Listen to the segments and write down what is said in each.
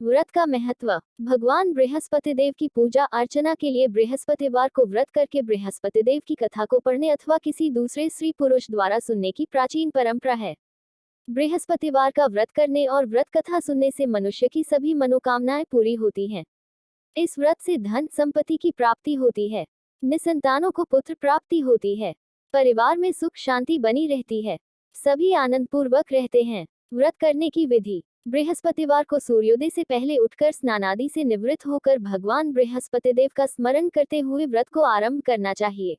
व्रत का महत्व। भगवान बृहस्पति देव की पूजा अर्चना के लिए बृहस्पतिवार को व्रत करके बृहस्पति देव की कथा को पढ़ने अथवा किसी दूसरे स्त्री पुरुष द्वारा सुनने की प्राचीन परंपरा है। बृहस्पतिवार का व्रत करने और व्रत कथा सुनने से मनुष्य की सभी मनोकामनाएं पूरी होती हैं। इस व्रत से धन संपत्ति की प्राप्ति होती है, निसंतानों को पुत्र प्राप्ति होती है, परिवार में सुख शांति बनी रहती है, सभी आनंद पूर्वक रहते हैं। व्रत करने की विधि। बृहस्पतिवार को सूर्योदय से पहले उठकर स्नानादि से निवृत्त होकर भगवान बृहस्पति देव का स्मरण करते हुए व्रत को आरंभ करना चाहिए।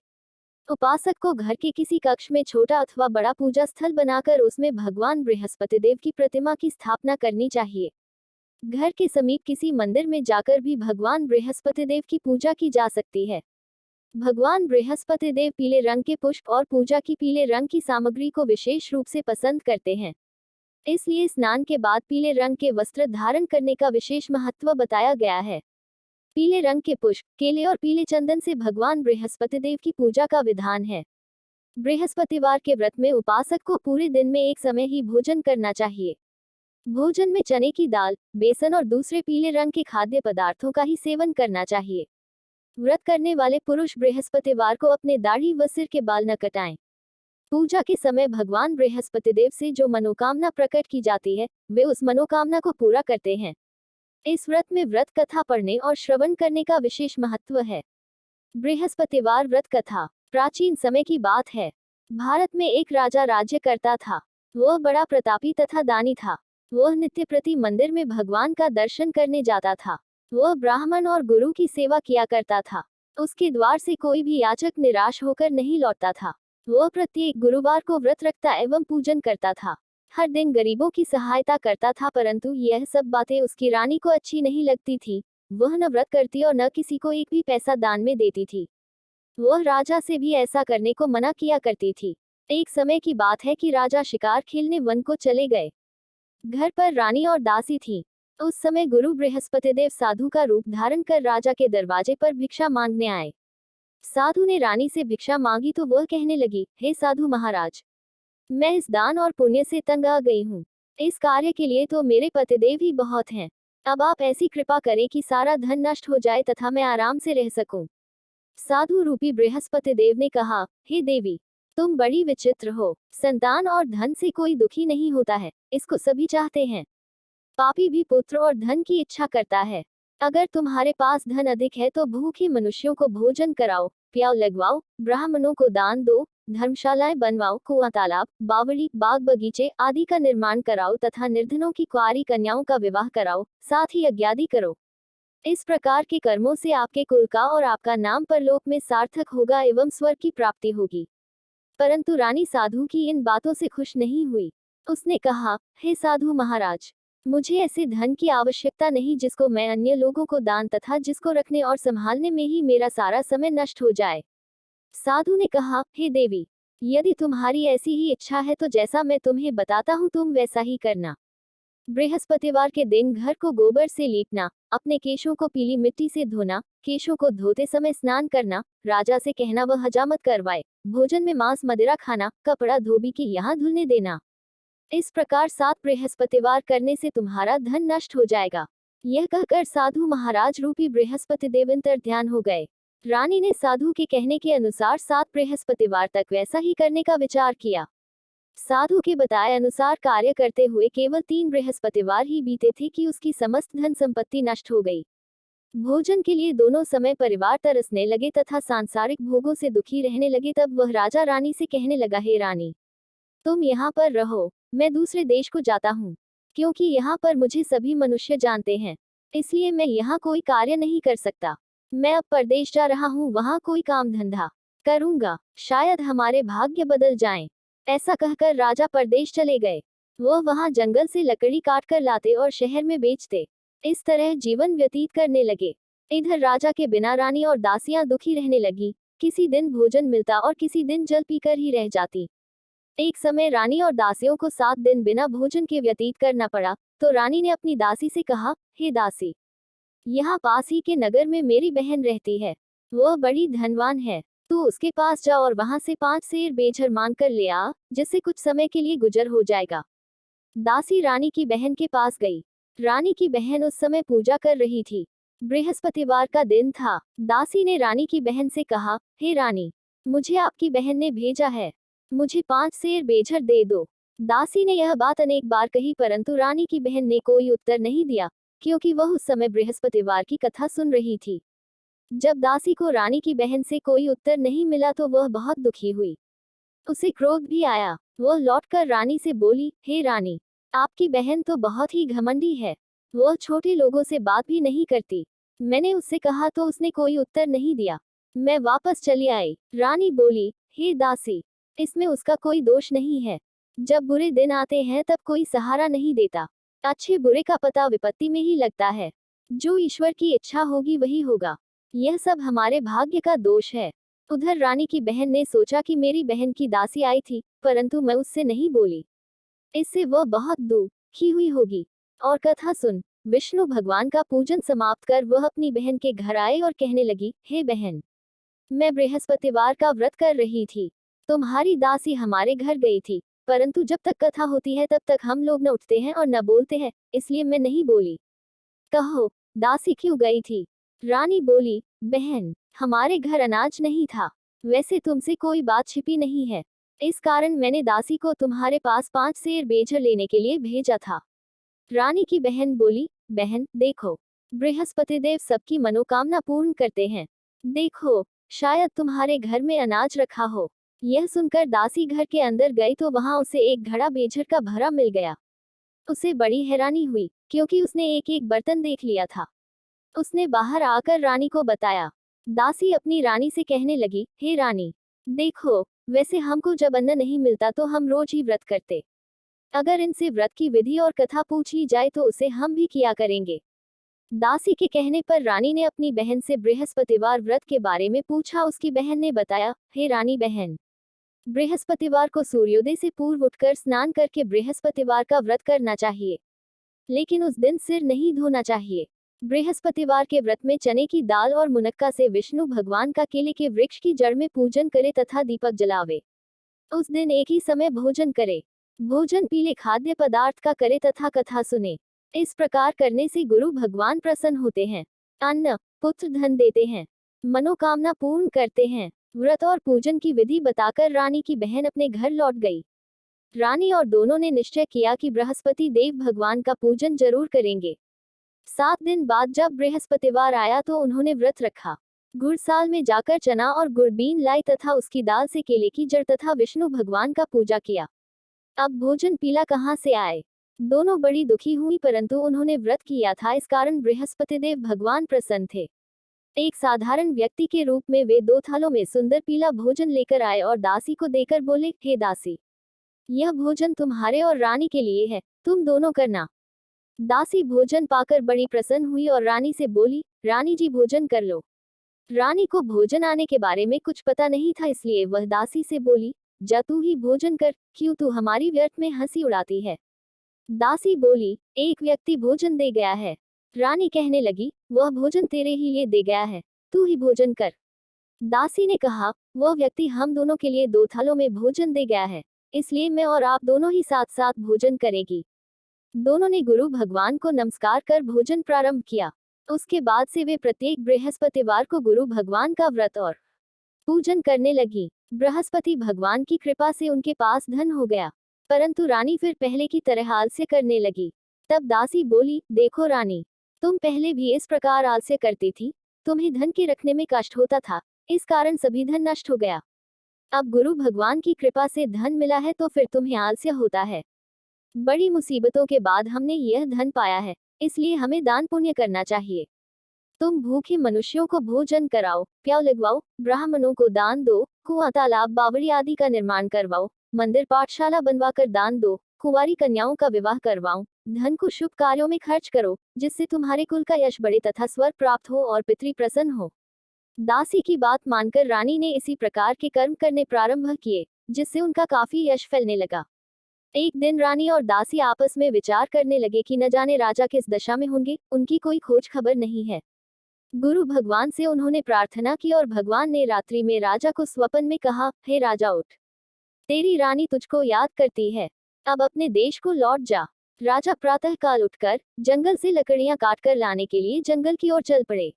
उपासक को घर के किसी कक्ष में छोटा अथवा बड़ा पूजा स्थल बनाकर उसमें भगवान बृहस्पति देव की प्रतिमा की स्थापना करनी चाहिए। घर के समीप किसी मंदिर में जाकर भी भगवान बृहस्पति देव की पूजा की जा सकती है। भगवान बृहस्पति देव पीले रंग के पुष्प और पूजा की पीले रंग की सामग्री को विशेष रूप से पसंद करते हैं, इसलिए स्नान के बाद पीले रंग के वस्त्र धारण करने का विशेष महत्व बताया गया है। पीले रंग के पुष्प, केले और पीले चंदन से भगवान बृहस्पति देव की पूजा का विधान है। बृहस्पतिवार के व्रत में उपासक को पूरे दिन में एक समय ही भोजन करना चाहिए। भोजन में चने की दाल, बेसन और दूसरे पीले रंग के खाद्य पदार्थों का ही सेवन करना चाहिए। व्रत करने वाले पुरुष बृहस्पतिवार को अपने दाढ़ी व सिर के बाल न कटाएं। पूजा के समय भगवान बृहस्पति देव से जो मनोकामना प्रकट की जाती है, वे उस मनोकामना को पूरा करते हैं। इस व्रत में व्रत कथा पढ़ने और श्रवण करने का विशेष महत्व है। बृहस्पतिवार व्रत कथा। प्राचीन समय की बात है। भारत में एक राजा राज्य करता था। वह बड़ा प्रतापी तथा दानी था। वह नित्य प्रति मंदिर में भगवान का दर्शन करने जाता था। वह ब्राह्मण और गुरु की सेवा किया करता था। उसके द्वार से कोई भी याचक निराश होकर नहीं लौटता था। वह प्रत्येक गुरुवार को व्रत रखता एवं पूजन करता था। हर दिन गरीबों की सहायता करता था, परंतु यह सब बातें उसकी रानी को अच्छी नहीं लगती थी। वह न व्रत करती और न किसी को एक भी पैसा दान में देती थी। वह राजा से भी ऐसा करने को मना किया करती थी। एक समय की बात है कि राजा शिकार खेलने वन को चले गए। घर पर रानी और दासी थी। उस समय गुरु बृहस्पति देव साधु का रूप धारण कर राजा के दरवाजे पर भिक्षा मांगने आए। साधु ने रानी से भिक्षा मांगी तो वह कहने लगी, हे साधु महाराज, मैं इस दान और पुण्य से तंग आ गई हूँ। इस कार्य के लिए तो मेरे पतिदेव ही बहुत हैं। अब आप ऐसी कृपा करें कि सारा धन नष्ट हो जाए तथा मैं आराम से रह सकूं। साधु रूपी बृहस्पति देव ने कहा, हे देवी, तुम बड़ी विचित्र हो। संतान और धन से कोई दुखी नहीं होता है, इसको सभी चाहते हैं। पापी भी पुत्र और धन की इच्छा करता है। अगर तुम्हारे पास धन अधिक है तो भूखे मनुष्यों को भोजन कराओ, प्याव लगवाओ, ब्राह्मणों को दान दो, धर्मशालाएं बनवाओ, कुआं तालाब, बावड़ी, बाग बगीचे आदि का निर्माण कराओ तथा निर्धनों की कुंवारी कन्याओं का विवाह कराओ, साथ ही यज्ञादि करो। इस प्रकार के कर्मों से आपके कुल का और आपका नाम परलोक में सार्थक होगा एवं स्वर्ग की प्राप्ति होगी। परंतु रानी साधु की इन बातों से खुश नहीं हुई। उसने कहा, हे साधु महाराज, मुझे ऐसे धन की आवश्यकता नहीं जिसको मैं अन्य लोगों को दान तथा जिसको रखने और संभालने में ही मेरा सारा समय नष्ट हो जाए। साधु ने कहा, हे देवी, यदि तुम्हारी ऐसी ही इच्छा है तो जैसा मैं तुम्हें बताता हूँ तुम वैसा ही करना। बृहस्पतिवार के दिन घर को गोबर से लीपना, अपने केशों को पीली मिट्टी से धोना, केशों को धोते समय स्नान करना, राजा से कहना वह हजामत करवाए, भोजन में मांस मदिरा खाना, कपड़ा धोबी के यहाँ धुलने देना। इस प्रकार 7 बृहस्पतिवार करने से तुम्हारा धन नष्ट हो जाएगा। यह कहकर साधु महाराज रूपी बृहस्पति देव अंतर्ध्यान हो गए। रानी ने साधु के कहने के अनुसार 7 बृहस्पतिवार तक वैसा ही करने का विचार किया। साधु के बताए अनुसार कार्य करते हुए केवल 3 बृहस्पतिवार ही बीते थे कि उसकी समस्त धन संपत्ति नष्ट हो गई। भोजन के लिए दोनों समय परिवार तरसने लगे तथा सांसारिक भोगों से दुखी रहने लगे। तब वह राजा रानी से कहने लगा, हे रानी, तुम यहाँ पर रहो, मैं दूसरे देश को जाता हूँ, क्योंकि यहाँ पर मुझे सभी मनुष्य जानते हैं, इसलिए मैं यहाँ कोई कार्य नहीं कर सकता। मैं अब परदेश जा रहा हूँ, वहाँ कोई काम धंधा करूँगा, शायद हमारे भाग्य बदल जाएं। ऐसा कहकर राजा परदेश चले गए। वह वहाँ जंगल से लकड़ी काट कर लाते और शहर में बेचते। इस तरह जीवन व्यतीत करने लगे। इधर राजा के बिना रानी और दासियां दुखी रहने लगी। किसी दिन भोजन मिलता और किसी दिन जल पीकर ही रह जाती। एक समय रानी और दासियों को 7 दिन बिना भोजन के व्यतीत करना पड़ा, तो रानी ने अपनी दासी से कहा, हे दासी, यहाँ पास ही के नगर में मेरी बहन रहती है, वह बड़ी धनवान है, तू उसके पास जा और वहां से 5 सेर बेझर मांग कर ले आ, जिससे कुछ समय के लिए गुजर हो जाएगा। दासी रानी की बहन के पास गई। रानी की बहन उस समय पूजा कर रही थी। बृहस्पतिवार का दिन था। दासी ने रानी की बहन से कहा, हे रानी, मुझे आपकी बहन ने भेजा है, मुझे 5 सेर बेझर दे दो। दासी ने यह बात अनेक बार कही, परंतु रानी की बहन ने कोई उत्तर नहीं दिया, क्योंकि वह उस समय बृहस्पतिवार की कथा सुन रही थी। जब दासी को रानी की बहन से कोई उत्तर नहीं मिला तो वह बहुत दुखी हुई। उसे क्रोध भी आया। वह लौटकर रानी से बोली, हे रानी, आपकी बहन तो बहुत ही घमंडी है, वह छोटे लोगों से बात भी नहीं करती। मैंने उससे कहा तो उसने कोई उत्तर नहीं दिया, मैं वापस चली आई। रानी बोली, हे दासी, इसमें उसका कोई दोष नहीं है। जब बुरे दिन आते हैं तब कोई सहारा नहीं देता। अच्छे बुरे का पता विपत्ति में ही लगता है। जो ईश्वर की इच्छा होगी वही होगा। यह सब हमारे भाग्य का दोष है। उधर रानी की बहन ने सोचा कि मेरी बहन की दासी आई थी, परंतु मैं उससे नहीं बोली, इससे वह बहुत दुखी हुई होगी। और कथा सुन विष्णु भगवान का पूजन समाप्त कर वह अपनी बहन के घर आए और कहने लगी, हे बहन, मैं बृहस्पतिवार का व्रत कर रही थी, तुम्हारी दासी हमारे घर गई थी, परंतु जब तक कथा होती है तब तक हम लोग न उठते हैं और न बोलते हैं, इसलिए मैं नहीं बोली। कहो, दासी क्यों गई थी? रानी बोली, बहन, हमारे घर अनाज नहीं था, वैसे तुमसे कोई बात छिपी नहीं है, इस कारण मैंने दासी को तुम्हारे पास 5 सेर बेझर लेने के लिए भेजा था। रानी की बहन बोली, बहन देखो, बृहस्पति देव सबकी मनोकामना पूर्ण करते हैं, देखो शायद तुम्हारे घर में अनाज रखा हो। यह सुनकर दासी घर के अंदर गई तो वहां उसे एक घड़ा बेझर का भरा मिल गया। उसे बड़ी हैरानी हुई, क्योंकि उसने एक एक बर्तन देख लिया था। उसने बाहर आकर रानी को बताया। दासी अपनी रानी से कहने लगी, हे रानी, देखो, वैसे हमको जब अन्न नहीं मिलता तो हम रोज ही व्रत करते, अगर इनसे व्रत की विधि और कथा पूछ ली जाए तो उसे हम भी किया करेंगे। दासी के कहने पर रानी ने अपनी बहन से बृहस्पतिवार व्रत के बारे में पूछा। उसकी बहन ने बताया, हे रानी बहन, बृहस्पतिवार को सूर्योदय से पूर्व उठकर स्नान करके बृहस्पतिवार का व्रत करना चाहिए, लेकिन उस दिन सिर नहीं धोना चाहिए। बृहस्पतिवार के व्रत में चने की दाल और मुनक्का से विष्णु भगवान का केले के वृक्ष की जड़ में पूजन करे तथा दीपक जलावे। उस दिन एक ही समय भोजन करे। भोजन पीले खाद्य पदार्थ का करे तथा कथा सुने। इस प्रकार करने से गुरु भगवान प्रसन्न होते हैं, अन्न पुत्र धन देते हैं, मनोकामना पूर्ण करते हैं। व्रत और पूजन की विधि बताकर रानी की बहन अपने घर लौट गई। रानी और दोनों ने निश्चय किया कि बृहस्पति देव भगवान का पूजन जरूर करेंगे। 7 दिन बाद जब बृहस्पतिवार आया तो उन्होंने व्रत रखा। गुड़साल में जाकर चना और गुड़बीन लाई तथा उसकी दाल से केले की जड़ तथा विष्णु भगवान का पूजा किया। अब भोजन पीला कहाँ से आए? दोनों बड़ी दुखी हुई, परंतु उन्होंने व्रत किया था, इस कारण बृहस्पति देव भगवान प्रसन्न थे। एक साधारण व्यक्ति के रूप में वे 2 थालों में सुंदर पीला भोजन लेकर आए और दासी को देकर बोले, हे दासी, यह भोजन तुम्हारे और रानी के लिए है, तुम दोनों करना। दासी भोजन पाकर बड़ी प्रसन्न हुई और रानी से बोली, रानी जी भोजन कर लो। रानी को भोजन आने के बारे में कुछ पता नहीं था, इसलिए वह दासी से बोली, जा तू ही भोजन कर, क्यों तू हमारी व्यर्थ में हंसी उड़ाती है। दासी बोली, एक व्यक्ति भोजन दे गया है। रानी कहने लगी, वह भोजन तेरे ही लिए दे गया है, तू ही भोजन कर। दासी ने कहा, वह व्यक्ति हम दोनों के लिए 2 थालों में भोजन दे गया है, इसलिए मैं और आप दोनों ही साथ साथ भोजन करेगी। दोनों ने गुरु भगवान को नमस्कार कर भोजन प्रारंभ किया। उसके बाद से वे प्रत्येक बृहस्पतिवार को गुरु भगवान का व्रत और पूजन करने लगी। बृहस्पति भगवान की कृपा से उनके पास धन हो गया, परंतु रानी फिर पहले की तरह आलस्य करने लगी। तब दासी बोली, देखो रानी, तुम पहले भी इस प्रकार आलस्य करती थी, तुम्हें धन के रखने में कष्ट होता था, इस कारण सभी धन नष्ट हो गया। अब गुरु भगवान की कृपा से धन मिला है तो फिर तुम्हें आलस्य होता है। बड़ी मुसीबतों के बाद हमने यह धन पाया है, इसलिए हमें दान पुण्य करना चाहिए। तुम भूखे मनुष्यों को भोजन कराओ, प्याव लगवाओ, ब्राह्मणों को दान दो, कुआं तालाब बावड़ी आदि का निर्माण करवाओ, मंदिर पाठशाला बनवाकर दान दो, कुंवारी कन्याओं का विवाह करवाओ, धन को शुभ कार्यों में खर्च करो, जिससे तुम्हारे कुल का यश बढ़े तथा स्वर्ग प्राप्त हो और पितृ प्रसन्न हो। दासी की बात मानकर रानी ने इसी प्रकार के कर्म करने प्रारंभ किए, जिससे उनका काफी यश फैलने लगा। एक दिन रानी और दासी आपस में विचार करने लगे कि न जाने राजा किस दशा में होंगे, उनकी कोई खोज खबर नहीं है। गुरु भगवान से उन्होंने प्रार्थना की और भगवान ने रात्रि में राजा को स्वप्न में कहा, हे राजा उठ, तेरी रानी तुझको याद करती है, अब अपने देश को लौट जा। राजा प्रातःकाल उठकर जंगल से लकड़ियां काटकर लाने के लिए जंगल की ओर चल पड़े।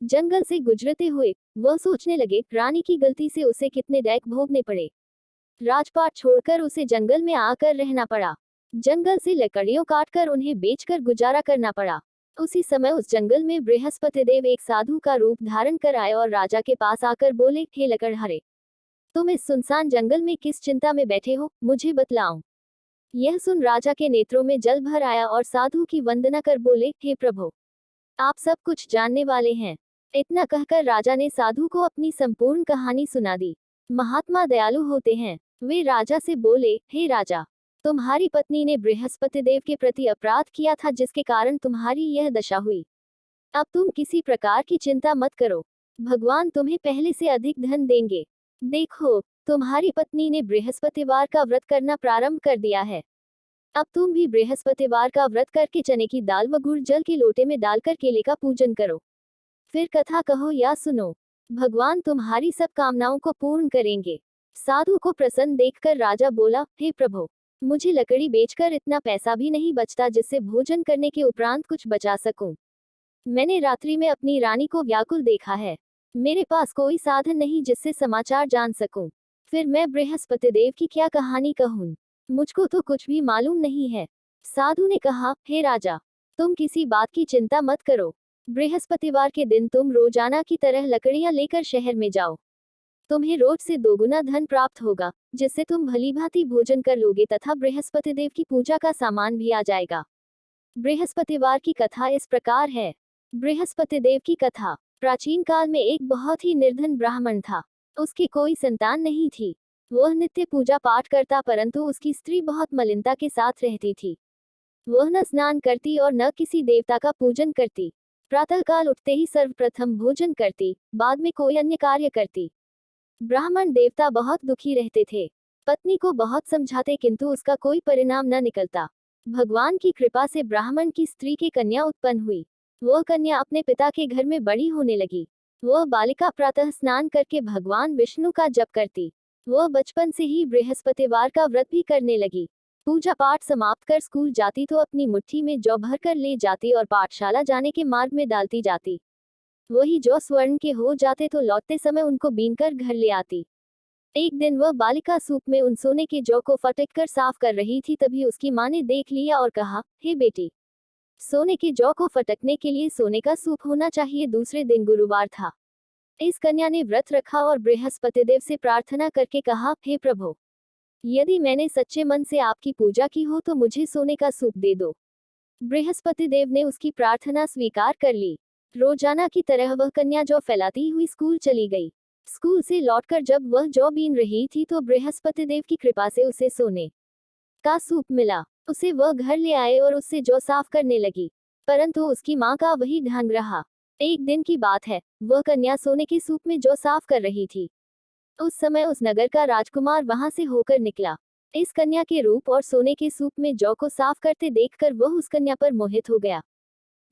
जंगल से गुजरते हुए वह सोचने लगे, रानी की गलती से उसे कितने दैक भोगने पड़े। राजपाट छोड़कर उसे जंगल में आकर रहना पड़ा। जंगल से लकड़ियों काटकर उन्हें बेचकर गुजारा करना पड़ा। उसी समय उस जंगल में बृहस्पति देव एक साधु का रूप धारण कर आए और राजा के पास आकर बोले, हे लकड़हारे, तुम इस सुनसान जंगल में किस चिंता में बैठे हो, मुझे बतलाओ। यह सुन राजा के नेत्रों में जल भर आया और साधु की वंदना कर बोले, हे प्रभु, आप सब कुछ जानने वाले हैं। इतना कहकर राजा ने साधु को अपनी संपूर्ण कहानी सुना दी। महात्मा दयालु होते हैं। वे राजा से बोले, हे राजा, तुम्हारी पत्नी ने बृहस्पति देव के प्रति अपराध किया था जिसके कारण तुम्हारी यह दशा हुई। अब तुम किसी प्रकार की चिंता मत करो, भगवान तुम्हें पहले से अधिक धन देंगे। देखो, तुम्हारी पत्नी ने बृहस्पतिवार का व्रत करना प्रारंभ कर दिया है। अब तुम भी बृहस्पतिवार का व्रत करके चने की दाल व गुड़ जल के लोटे में डालकर केले का पूजन करो। फिर कथा कहो या सुनो, भगवान तुम्हारी सब कामनाओं को पूर्ण करेंगे। साधु को प्रसन्न देखकर राजा बोला, हे प्रभु, मुझे लकड़ी बेचकर इतना पैसा भी नहीं बचता जिससे भोजन करने के उपरांत कुछ बचा सकूं। मैंने रात्रि में अपनी रानी को व्याकुल देखा है। मेरे पास कोई साधन नहीं जिससे समाचार जान सकूं। फिर मैं बृहस्पति देव की क्या कहानी कहूं? मुझको तो कुछ भी मालूम नहीं है। साधु ने कहा, हे राजा, तुम किसी बात की चिंता मत करो। बृहस्पतिवार के दिन तुम रोजाना की तरह लकड़ियां लेकर शहर में जाओ। तुम्हें रोज से दोगुना धन प्राप्त होगा, जिससे तुम भलीभांति भोजन कर लोगे तथा बृहस्पति देव की पूजा का सामान भी आ जाएगा। बृहस्पतिवार की कथा इस प्रकार है। बृहस्पति देव की कथा। प्राचीन काल में एक बहुत ही निर्धन ब्राह्मण था। उसकी कोई संतान नहीं थी। वह नित्य पूजा पाठ करता, परंतु उसकी स्त्री बहुत मलिनता के साथ रहती थी। वह न स्नान करती और न किसी देवता का पूजन करती। प्रातःकाल उठते ही सर्वप्रथम भोजन करती, बाद में कोई अन्य कार्य करती। ब्राह्मण देवता बहुत दुखी रहते थे। पत्नी को बहुत समझाते किंतु उसका कोई परिणाम न निकलता। भगवान की कृपा से ब्राह्मण की स्त्री की कन्या उत्पन्न हुई। वह कन्या अपने पिता के घर में बड़ी होने लगी। वह बालिका प्रातः स्नान करके भगवान विष्णु का जप करती। वह बचपन से ही बृहस्पतिवार का व्रत भी करने लगी। पूजा पाठ समाप्त कर स्कूल जाती तो अपनी मुट्ठी में जौ भर कर ले जाती और पाठशाला जाने के मार्ग में डालती जाती। वही जौ स्वर्ण के हो जाते तो लौटते समय उनको बीनकर घर ले आती। एक दिन वह बालिका सूप में उन सोने के जौ को फटक कर साफ कर रही थी, तभी उसकी मां ने देख लिया और कहा, हे बेटी, सोने के जौ को फटकने के लिए सोने का सूप होना चाहिए। दूसरे दिन गुरुवार था। इस कन्या ने व्रत रखा और बृहस्पति देव से प्रार्थना करके कहा, हे प्रभु, यदि मैंने सच्चे मन से आपकी पूजा की हो तो मुझे सोने का सूप दे दो। बृहस्पति देव ने उसकी प्रार्थना स्वीकार कर ली। रोजाना की तरह वह कन्या जौ फैलाती हुई स्कूल चली गई। स्कूल से लौटकर जब वह जौ बीन रही थी तो बृहस्पति देव की कृपा से उसे सोने का सूप मिला। उसे वह घर ले आए और उससे जौ साफ करने लगी, परंतु उसकी मां का वही ढंग रहा। एक दिन की बात है, वह कन्या सोने के सूप में जौ साफ कर रही थी। उस समय उस नगर का राजकुमार वहां से होकर निकला। इस कन्या के रूप और सोने के सूप में जौ को साफ करते देखकर वह उस कन्या पर मोहित हो गया।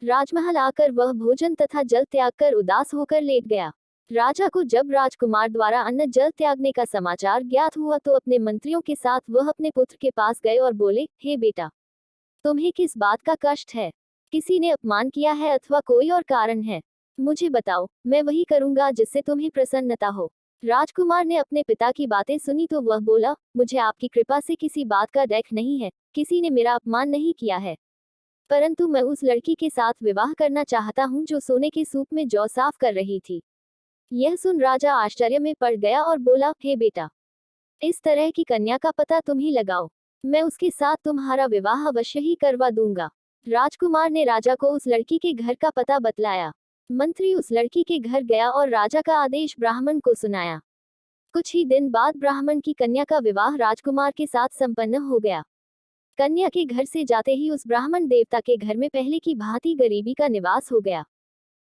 राजमहल आकर वह भोजन तथा जल त्याग कर उदास होकर लेट गया। राजा को जब राजकुमार द्वारा अन्न जल त्यागने का समाचार ज्ञात हुआ तो अपने मंत्रियों के साथ वह अपने पुत्र के पास गए और बोले, हे बेटा, तुम्हें किस बात का कष्ट है? किसी ने अपमान किया है अथवा कोई और कारण है? मुझे बताओ, मैं वही करूंगा जिससे तुम्हें प्रसन्नता हो। राजकुमार ने अपने पिता की बातें सुनी तो वह बोला, मुझे आपकी कृपा से किसी बात का डर नहीं है। किसी ने मेरा अपमान नहीं किया है, परंतु मैं उस लड़की के साथ विवाह करना चाहता हूँ जो सोने के सूप में जौ साफ कर रही थी। यह सुन राजा आश्चर्य में पड़ गया और बोला, हे बेटा, इस तरह की कन्या का पता तुम ही लगाओ। मैं उसके साथ तुम्हारा विवाह अवश्य ही करवा दूंगा। राजकुमार ने राजा को उस लड़की के घर का पता बतलाया। मंत्री उस लड़की के घर गया और राजा का आदेश ब्राह्मण को सुनाया। कुछ ही दिन बाद ब्राह्मण की कन्या का विवाह राजकुमार के साथ संपन्न हो गया। कन्या के घर से जाते ही उस ब्राह्मण देवता के घर में पहले की भांति गरीबी का निवास हो गया।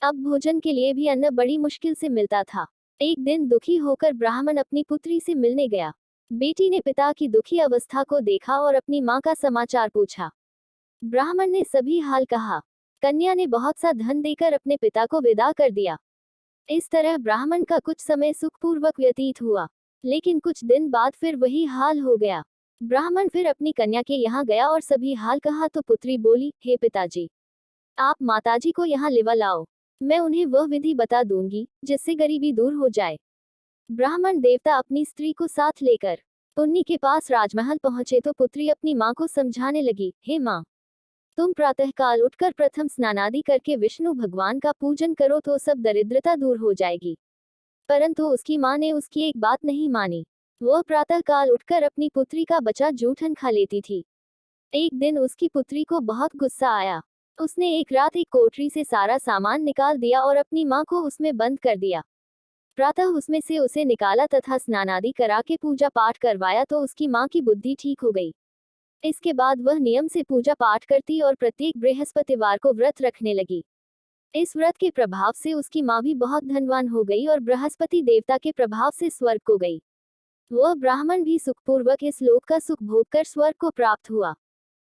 अब भोजन के लिए भी अन्न बड़ी मुश्किल से मिलता था। एक दिन दुखी होकर ब्राह्मण अपनी पुत्री से मिलने गया। बेटी ने पिता की दुखी अवस्था को देखा और अपनी मां का समाचार पूछा। ब्राह्मण ने सभी हाल कहा। कन्या ने बहुत सा धन देकर अपने पिता को विदा कर दिया। इस तरह ब्राह्मण का कुछ समय सुखपूर्वक व्यतीत हुआ, लेकिन कुछ दिन बाद फिर वही हाल हो गया। ब्राह्मण फिर अपनी कन्या के यहाँ गया और सभी हाल कहा तो पुत्री बोली, हे पिताजी, आप माताजी को यहाँ लेवा लाओ, मैं उन्हें वह विधि बता दूंगी जिससे गरीबी दूर हो जाए। ब्राह्मण देवता अपनी स्त्री को साथ लेकर पुन्नी के पास राजमहल पहुंचे तो पुत्री अपनी माँ को समझाने लगी, हे माँ, तुम प्रातःकाल उठकर प्रथम स्नानादि करके विष्णु भगवान का पूजन करो तो सब दरिद्रता दूर हो जाएगी। परंतु उसकी माँ ने उसकी एक बात नहीं मानी। वह प्रातःकाल उठकर अपनी पुत्री का बचा जूठन खा लेती थी। एक दिन उसकी पुत्री को बहुत गुस्सा आया। उसने एक रात एक कोठरी से सारा सामान निकाल दिया और अपनी माँ को उसमें बंद कर दिया। प्रातः उसमें से उसे निकाला तथा स्नानादि करा के पूजा पाठ करवाया तो उसकी माँ की बुद्धि ठीक हो गई। इसके बाद वह नियम से पूजा पाठ करती और प्रत्येक बृहस्पतिवार को व्रत रखने लगी। इस व्रत के प्रभाव से उसकी माँ भी बहुत धनवान हो गई और बृहस्पति देवता के प्रभाव से स्वर्ग को गई। वह ब्राह्मण भी सुखपूर्वक इस लोक का सुख भोग कर स्वर्ग को प्राप्त हुआ।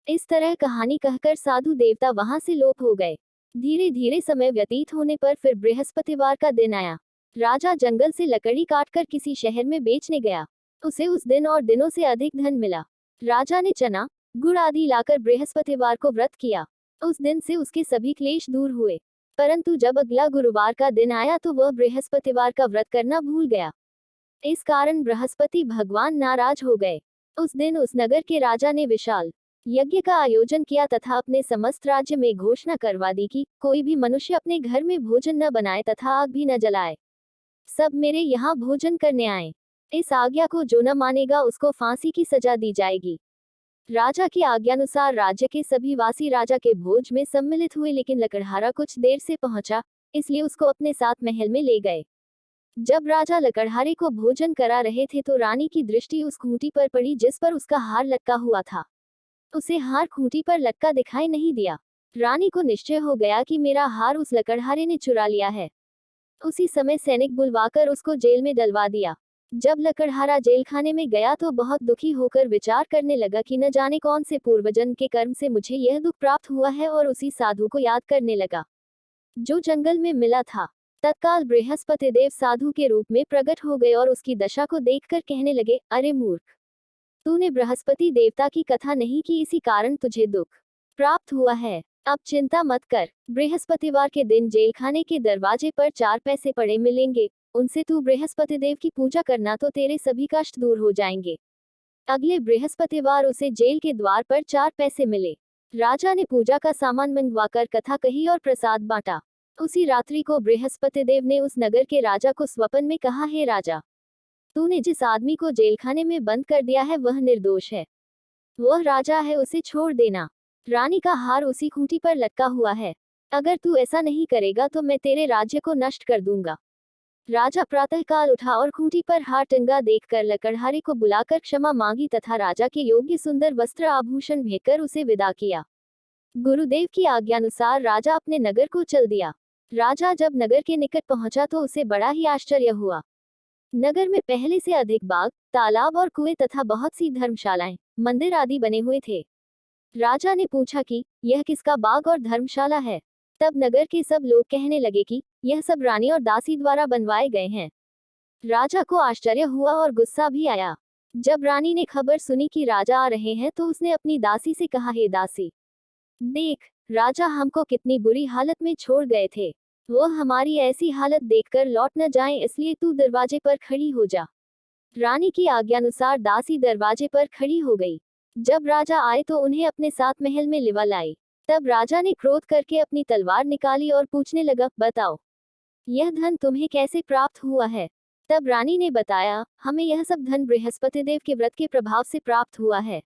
इस तरह कहानी कहकर साधु देवता वहां से लोप हो गए। धीरे धीरे समय व्यतीत होने पर फिर बृहस्पतिवार का दिन आया। राजा जंगल से लकड़ी काटकर किसी शहर में बेचने गया। उसे उस दिन और दिनों से अधिक धन मिला। राजा ने चना गुड़ आदि लाकर बृहस्पतिवार को व्रत किया। उस दिन से उसके सभी क्लेश दूर हुए। परंतु जब अगला गुरुवार का दिन आया तो वह बृहस्पतिवार का व्रत करना भूल गया। इस कारण बृहस्पति भगवान नाराज हो गए। उस दिन उस नगर के राजा ने विशाल यज्ञ का आयोजन किया तथा अपने समस्त राज्य में घोषणा करवा दी कि कोई भी मनुष्य अपने घर में भोजन न बनाए तथा आग भी न जलाए। सब मेरे यहाँ भोजन करने आए। इस आज्ञा को जो न मानेगा उसको फांसी की सजा दी जाएगी। राजा की आज्ञानुसार राज्य के सभी वासी राजा के भोज में सम्मिलित हुए, लेकिन लकड़हारा कुछ देर से पहुंचा, इसलिए उसको अपने साथ महल में ले गए। जब राजा लकड़हारे को भोजन करा रहे थे तो रानी की दृष्टि उस खूंटी पर पड़ी जिस पर उसका हार लटका हुआ था। उसे हार खूंटी पर लटका दिखाई नहीं दिया। रानी को निश्चय हो गया कि मेरा हार उस लकड़हारे ने चुरा लिया है। उसी समय सैनिक बुलवाकर उसको जेल में डलवा दिया। जब लकड़हारा जेल खाने में गया तो बहुत दुखी होकर विचार करने लगा कि न जाने कौन से पूर्वजन्म के कर्म से मुझे यह दुख प्राप्त हुआ है, और उसी साधु को याद करने लगा जो जंगल में मिला था। तत्काल बृहस्पति देव साधु के रूप में प्रकट हो गए और उसकी दशा को देखकर कहने लगे, अरे मूर्ख, तूने बृहस्पति देवता की कथा नहीं की, इसी कारण तुझे दुख प्राप्त हुआ है। अब चिंता मत कर। बृहस्पतिवार के दिन जेल खाने के दरवाजे पर 4 पैसे पड़े मिलेंगे, उनसे तू बृहस्पति देव की पूजा करना तो तेरे सभी कष्ट दूर हो जाएंगे। अगले बृहस्पतिवार उसे जेल के द्वार पर 4 पैसे मिले। राजा ने पूजा का सामान मंगवाकर कथा कही और प्रसाद बांटा। उसी रात्रि को बृहस्पति देव ने उस नगर के राजा को स्वप्न में कहा, हे राजा, तूने जिस आदमी को जेलखाने में बंद कर दिया है वह निर्दोष है। वह राजा है, उसे छोड़ देना। रानी का हार उसी खूंटी पर लटका हुआ है। अगर तू ऐसा नहीं करेगा तो मैं तेरे राज्य को नष्ट कर दूंगा। राजा प्रातःकाल उठा और खूंटी पर हार टंगा देखकर लकड़हारे को बुलाकर क्षमा मांगी तथा राजा के योग्य सुंदर वस्त्र आभूषण भेजकर उसे विदा किया। गुरुदेव की आज्ञानुसार राजा अपने नगर को चल दिया। राजा जब नगर के निकट पहुंचा तो उसे बड़ा ही आश्चर्य हुआ। नगर में पहले से अधिक बाग, तालाब और कुएं तथा बहुत सी धर्मशालाएं, मंदिर आदि बने हुए थे। राजा ने पूछा कि यह किसका बाग और धर्मशाला है। तब नगर के सब लोग कहने लगे कि यह सब रानी और दासी द्वारा बनवाए गए हैं। राजा को आश्चर्य हुआ और गुस्सा भी आया। जब रानी ने खबर सुनी कि राजा आ रहे हैं तो उसने अपनी दासी से कहा, हे दासी, देख, राजा हमको कितनी बुरी हालत में छोड़ गए थे। वो हमारी ऐसी हालत देखकर लौट न जाएं, इसलिए तू दरवाजे पर खड़ी हो जा। रानी की आज्ञानुसार दासी दरवाजे पर खड़ी हो गई। जब राजा आए तो उन्हें अपने साथ महल में लिवा लाई। तब राजा ने क्रोध करके अपनी तलवार निकाली और पूछने लगा, बताओ, यह धन तुम्हें कैसे प्राप्त हुआ है। तब रानी ने बताया, हमें यह सब धन बृहस्पति देव के व्रत के प्रभाव से प्राप्त हुआ है।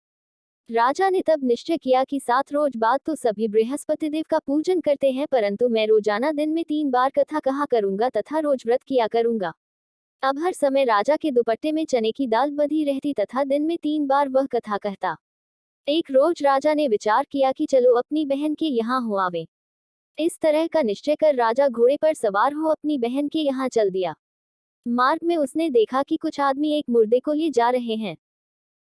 राजा ने तब निश्चय किया कि 7 रोज बाद तो सभी बृहस्पति देव का पूजन करते हैं, परंतु मैं रोजाना दिन में 3 बार कथा कहा करूंगा तथा रोज व्रत किया करूंगा। अब हर समय राजा के दुपट्टे में चने की दाल बंधी रहती तथा दिन में 3 बार वह कथा कहता। एक रोज राजा ने विचार किया कि चलो अपनी बहन के यहाँ हो आवे। इस तरह का निश्चय कर राजा घोड़े पर सवार हो अपनी बहन के यहाँ चल दिया। मार्ग में उसने देखा कि कुछ आदमी एक मुर्दे को लिए जा रहे हैं।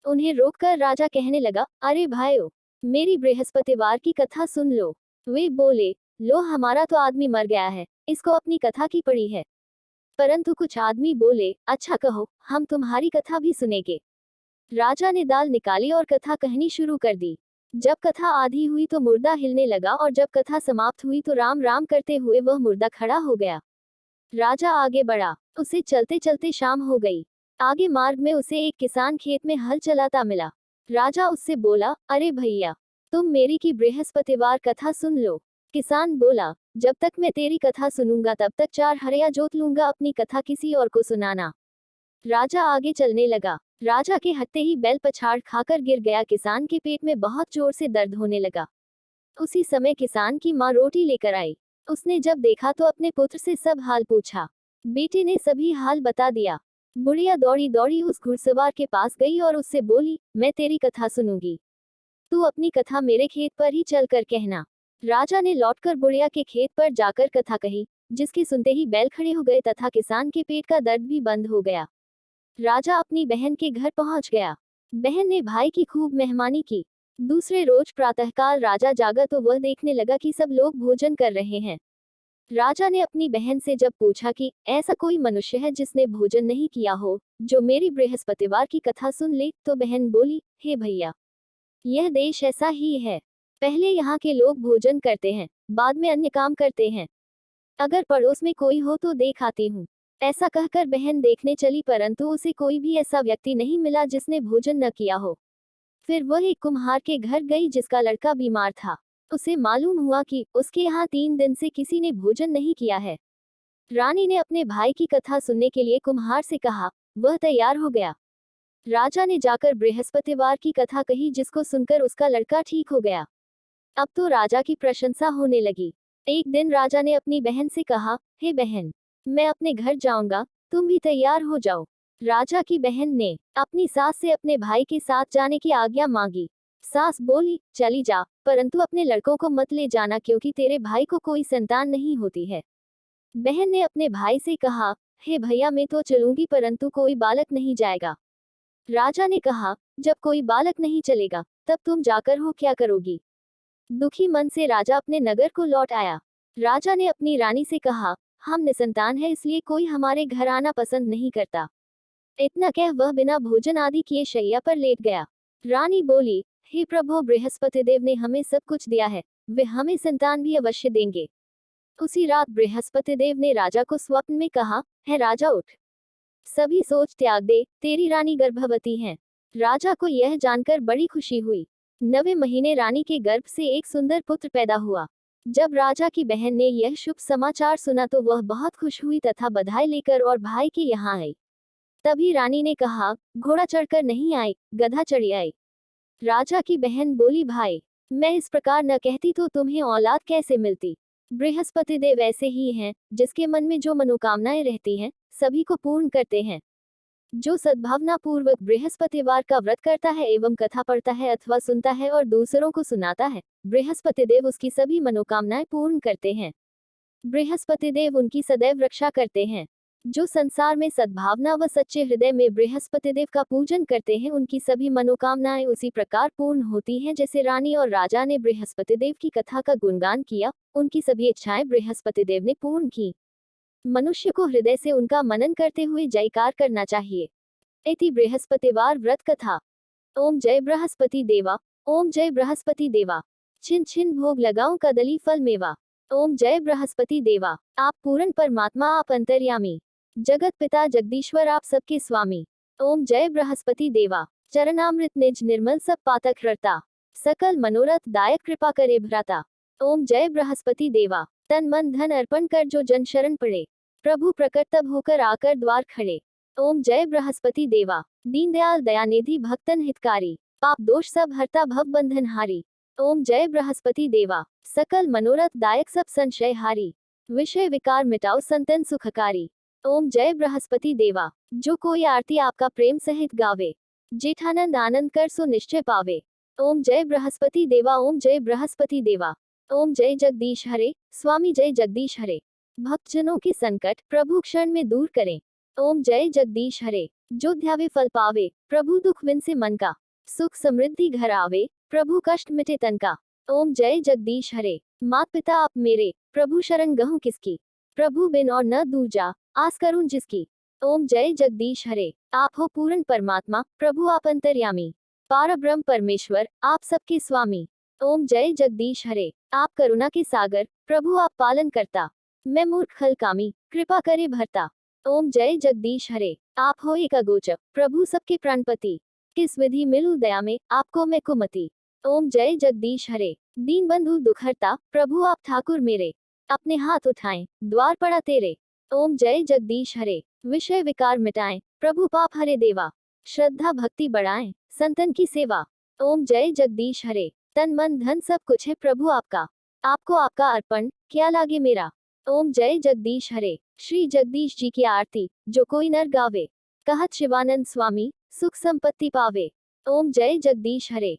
उन्हें रोककर राजा कहने लगा, अरे भाइयों, मेरी बृहस्पतिवार की कथा सुन लो। वे बोले, लो, हमारा तो आदमी मर गया है, इसको अपनी कथा की पड़ी है। परंतु कुछ आदमी बोले, अच्छा कहो, हम तुम्हारी कथा भी सुनेंगे। राजा ने दाल निकाली और कथा कहनी शुरू कर दी। जब कथा आधी हुई तो मुर्दा हिलने लगा और जब कथा समाप्त हुई तो राम राम करते हुए वह मुर्दा खड़ा हो गया। राजा आगे बढ़ा। उसे चलते चलते शाम हो गई। आगे मार्ग में उसे एक किसान खेत में हल चलाता मिला। राजा उससे बोला, अरे भैया, तुम मेरी की बृहस्पतिवार कथा सुन लो। किसान बोला, जब तक मैं तेरी कथा सुनूंगा तब तक 4 हरिया जोत लूंगा, अपनी कथा किसी और को सुनाना। राजा आगे चलने लगा। राजा के हटते ही बैल पछाड़ खाकर गिर गया। किसान के पेट में बहुत जोर से दर्द होने लगा। उसी समय किसान की माँ रोटी लेकर आई। उसने जब देखा तो अपने पुत्र से सब हाल पूछा। बेटे ने सभी हाल बता दिया। बुढ़िया दौड़ी दौड़ी उस घुड़सवार के पास गई और उससे बोली, मैं तेरी कथा सुनूंगी, तू अपनी कथा मेरे खेत पर ही चल कर कहना। राजा ने लौटकर बुढ़िया के खेत पर जाकर कथा कही, जिसके सुनते ही बैल खड़े हो गए तथा किसान के पेट का दर्द भी बंद हो गया। राजा अपनी बहन के घर पहुंच गया। बहन ने भाई की खूब मेहमानी की। दूसरे रोज प्रातःकाल राजा जागा तो वह देखने लगा कि सब लोग भोजन कर रहे हैं। राजा ने अपनी बहन से जब पूछा कि ऐसा कोई मनुष्य है जिसने भोजन नहीं किया हो, जो मेरी बृहस्पतिवार की कथा सुन ले, तो बहन बोली, हे भैया, यह देश ऐसा ही है। पहले यहाँ के लोग भोजन करते हैं, बाद में अन्य काम करते हैं। अगर पड़ोस में कोई हो तो देख आती हूँ। ऐसा कहकर बहन देखने चली, परंतु उसे कोई भी ऐसा व्यक्ति नहीं मिला जिसने भोजन न किया हो। फिर वह एक कुम्हार के घर गई जिसका लड़का बीमार था। उसे मालूम हुआ कि उसके यहाँ 3 दिन से किसी ने भोजन नहीं किया है। रानी ने अपने भाई की कथा सुनने के लिए कुम्हार से कहा। वह तैयार हो गया। राजा ने जाकर बृहस्पतिवार की कथा कही, जिसको सुनकर उसका लड़का ठीक हो गया। अब तो राजा की प्रशंसा होने लगी। एक दिन राजा ने अपनी बहन से कहा, हे बहन, मैं अपने घर जाऊंगा, तुम भी तैयार हो जाओ। राजा की बहन ने अपनी सास से अपने भाई के साथ जाने की आज्ञा मांगी। सास बोली, चली जा, परंतु अपने लड़कों को मत ले जाना, क्योंकि तेरे भाई को कोई संतान नहीं होती है। बहन ने अपने भाई से कहा, हे भैया, मैं तो चलूंगी, परंतु कोई बालक नहीं जाएगा। राजा ने कहा, जब कोई बालक नहीं चलेगा तब तुम जाकर हो क्या करोगी। दुखी मन से राजा अपने नगर को लौट आया। राजा ने अपनी रानी से कहा, हम निसंतान है, इसलिए कोई हमारे घर आना पसंद नहीं करता। इतना कह वह बिना भोजन आदि किए शैया पर लेट गया। रानी बोली, हे प्रभु, बृहस्पति देव ने हमें सब कुछ दिया है, वे हमें संतान भी अवश्य देंगे। उसी रात बृहस्पति देव ने राजा को स्वप्न में कहा, है राजा, उठ, सभी सोच त्याग दे, तेरी रानी गर्भवती है। राजा को यह जानकर बड़ी खुशी हुई। 9वें महीने रानी के गर्भ से एक सुंदर पुत्र पैदा हुआ। जब राजा की बहन ने यह शुभ समाचार सुना तो वह बहुत खुश हुई तथा बधाई लेकर और भाई के यहाँ आई। तभी रानी ने कहा, घोड़ा चढ़कर नहीं आई, गधा चढ़ी आई। राजा की बहन बोली, भाई, मैं इस प्रकार न कहती तो तुम्हें औलाद कैसे मिलती। बृहस्पति देव ऐसे ही हैं, जिसके मन में जो मनोकामनाएं रहती हैं, सभी को पूर्ण करते हैं। जो सद्भावना पूर्वक बृहस्पतिवार का व्रत करता है एवं कथा पढ़ता है अथवा सुनता है और दूसरों को सुनाता है, बृहस्पति देव उसकी सभी मनोकामनाएं पूर्ण करते हैं। बृहस्पति देव उनकी सदैव रक्षा करते हैं। जो संसार में सद्भावना व सच्चे हृदय में बृहस्पति देव का पूजन करते हैं, उनकी सभी मनोकामनाएं उसी प्रकार पूर्ण होती हैं जैसे रानी और राजा ने बृहस्पति देव की कथा का गुणगान किया, उनकी सभी इच्छाएं बृहस्पति देव ने पूर्ण की। मनुष्य को हृदय से उनका मनन करते हुए जयकार करना चाहिए। इति बृहस्पतिवार व्रत कथा। ओम जय बृहस्पति देवा, ओम जय बृहस्पति देवा, छिन छिन भोग लगाऊं कदली फल मेवा। ओम जय बृहस्पति देवा, आप पूर्ण परमात्मा, आप अंतर्यामी, जगत पिता जगदीश्वर, आप सबके स्वामी। ओम जय बृहस्पति देवा, चरणामृत निज निर्मल सब पातक हरता, सकल मनोरथ दायक कृपा करे भ्राता। ओम जय बृहस्पति देवा, तन मन धन अर्पण कर जो जन शरण पड़े, प्रभु प्रकट तब होकर आकर द्वार खड़े। ओम जय बृहस्पति देवा, दीनदयाल दयानिधि भक्तन हितकारी, पाप दोष सब हरता भव बंधन हारी। ओम जय बृहस्पति देवा, सकल मनोरथ दायक सब संशय हारी, विषय विकार मिटाओ संतन सुखकारी। ओम जय बृहस्पति देवा, जो कोई आरती आपका प्रेम सहित गावे, जेठानंद आनंद कर सो निश्चय पावे। ओम जय बृहस्पति देवा, ओम जय बृहस्पति देवा, ओम जय जगदीश हरे, स्वामी जय जगदीश हरे, भक्तजनों के संकट प्रभु क्षण में दूर करें। ओम जय जगदीश हरे, जो ध्यावे फल पावे, प्रभु दुख विनसे मन का, सुख समृद्धि घर आवे, प्रभु कष्ट मिटे तन का। ओम जय जगदीश हरे, मात पिता आप मेरे, प्रभु शरण गहूं किसकी, प्रभु बिन और न दूजा, आस करूं जिसकी। ओम जय जगदीश हरे। आप हो पूर्ण परमात्मा, प्रभु आप अंतर्यामी, पारब्रह्म परमेश्वर, आप सबके स्वामी। ओम जय जगदीश हरे। आप करुणा के सागर, प्रभु आप पालन करता, मैं मूर्ख खलकामी, कृपा करे भरता। ओम जय जगदीश हरे। आप हो एक अगोचर, प्रभु सबके प्राणपति, किस विधि मिलूं दया में, आपको मैं कुमति। ओम जय जगदीश हरे। दीन बंधु दुखहर्ता, प्रभु आप ठाकुर मेरे, अपने हाथ उठाएं, द्वार पड़ा तेरे। ओम जय जगदीश हरे। विषय विकार मिटाएं, प्रभु पाप हरे देवा, श्रद्धा भक्ति बढ़ाएं, संतन की सेवा। ओम जय जगदीश हरे। तन मन धन सब कुछ है प्रभु आपका, आपको आपका अर्पण, क्या लागे मेरा। ओम जय जगदीश हरे। श्री जगदीश जी की आरती, जो कोई नर गावे, कहत शिवानंद स्वामी, सुख संपत्ति पावे। ओम जय जगदीश हरे।